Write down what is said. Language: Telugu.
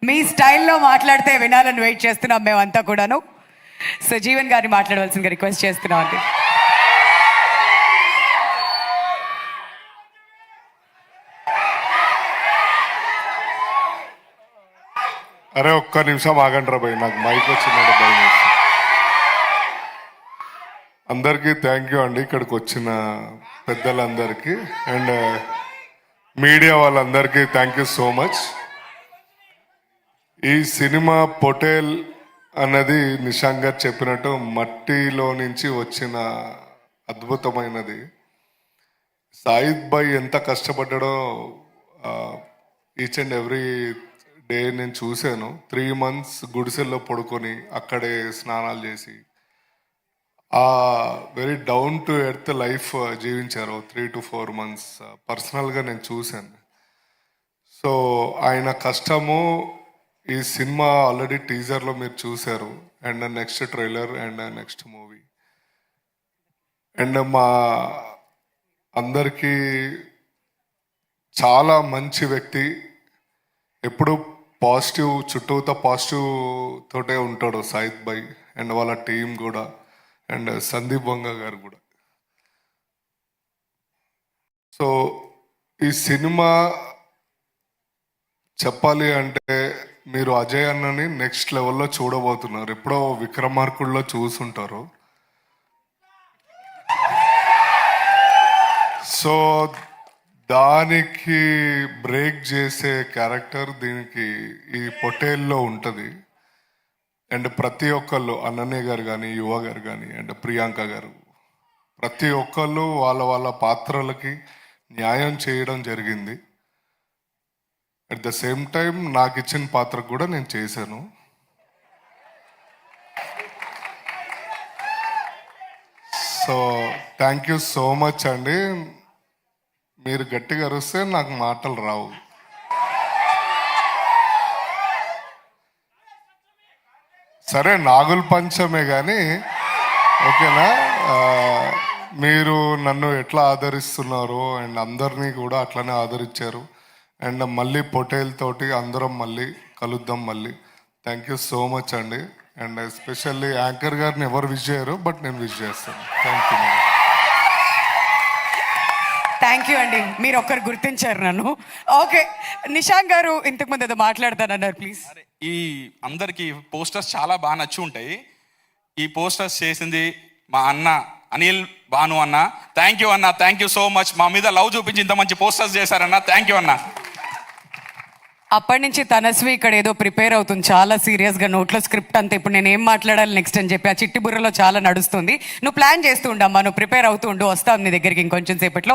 మీ స్టైల్లో మాట్లాడితే వినాలని వెయిట్ చేస్తున్నాం మేమంతా కూడాను. సో జీవన్ గారిని మాట్లాడవలసిందిగా రిక్వెస్ట్ చేస్తున్నాం అండి. అరే ఒక్క నిమిషం ఆగండి రా భయ్, నాకు మైక్ వచ్చిందంటే భయం వేస్తుంది. అందరికీ థ్యాంక్ యూ అండి, ఇక్కడికి వచ్చిన పెద్దలందరికీ అండ్ మీడియా వాళ్ళందరికీ థ్యాంక్ యూ సో మచ్. ఈ సినిమా పొటేల్ అన్నది నిశాంక్ గారు చెప్పినట్టు మట్టిలో నుంచి వచ్చిన అద్భుతమైనది. సాయిద్ భాయ్ ఎంత కష్టపడ్డాడో ఈచ్ అండ్ ఎవ్రీ డే నేను చూశాను. 3 months గుడిసెల్లో పడుకొని అక్కడే స్నానాలు చేసి ఆ very down to earth life జీవించారు 3 to 4 months. పర్సనల్గా నేను చూశాను. సో ఆయన కష్టము ఈ సినిమా ఆల్రెడీ టీజర్లో మీరు చూశారు, and next trailer and next movie. And మా అందరికీ చాలా మంచి వ్యక్తి, ఎప్పుడు పాజిటివ్, చుట్టూతో పాజిటివ్ తోటే ఉంటాడు సాయిద్ భాయ్ అండ్ వాళ్ళ టీం కూడా, అండ్ సందీప్ వంగ గారు కూడా. సో ఈ సినిమా చెప్పాలి అంటే మీరు అజయ్ అన్నని నెక్స్ట్ లెవెల్లో చూడబోతున్నారు. ఎప్పుడో విక్రమార్కుల్లో చూసుంటారు. సో దానికి బ్రేక్ చేసే క్యారెక్టర్ దీనికి ఈ పొటేల్లో ఉంటుంది. అండ్ ప్రతి ఒక్కళ్ళు అనన్య గారు కానీ, యువ గారు కానీ, అండ్ ప్రియాంక గారు, ప్రతి ఒక్కళ్ళు వాళ్ళ వాళ్ళ పాత్రలకి న్యాయం చేయడం జరిగింది. అట్ ద సేమ్ టైం నాకు ఇచ్చిన పాత్రకు కూడా నేను చేశాను. So thank you so much అండి. మీరు గట్టిగా అరిస్తే నాకు మాటలు రావు. సరే నాగుల పంచమే కానీ ఓకేనా. మీరు నన్ను ఎట్లా ఆదరిస్తున్నారు అండ్ అందరినీ కూడా అట్లనే ఆదరించారు. అండ్ మళ్ళీ పొటేల్ తోటి అందరం మళ్ళీ కలుద్దాం మళ్ళీ. థ్యాంక్ యూ సో మచ్ అండి. అండ్ ఎస్పెషల్లీ యాంకర్ గారిని ఎవరు విష్ చేయరు, బట్ నేను విష్ చేస్తాను. Thank you. థ్యాంక్ యూ అండి, మీరు ఒక్కరు గుర్తించారు నన్ను. ఓకే, నిశాంక్ గారు ఇంతకుముందు ఏదో మాట్లాడతానన్నారు, ప్లీజ్. ఈ అందరికి పోస్టర్స్ చాలా బాగా నచ్చి ఉంటాయి. ఈ పోస్టర్స్ చేసింది మా అన్న అనిల్ భాను అన్న. థ్యాంక్ యూ అన్న, థ్యాంక్ యూ సో మచ్. మా మీద లవ్ చూపించి ఇంత మంచి పోస్టర్స్ చేశారన్న, థ్యాంక్ యూ అన్న. అప్పటి నుంచి తనస్వి ఇక్కడ ఏదో ప్రిపేర్ అవుతుంది చాలా సీరియస్గా, నోట్లో స్క్రిప్ట్ అంతా. ఇప్పుడు నేను ఏం మాట్లాడాలి నెక్స్ట్ అని చెప్పి ఆ చిట్టి బుర్రలో చాలా నడుస్తుంది. నువ్వు ప్లాన్ చేస్తూ ఉండమ్మా, నువ్వు ప్రిపేర్ అవుతూ ఉండు, వస్తావు నీ దగ్గరికి ఇంకొంచెం సేపట్లో.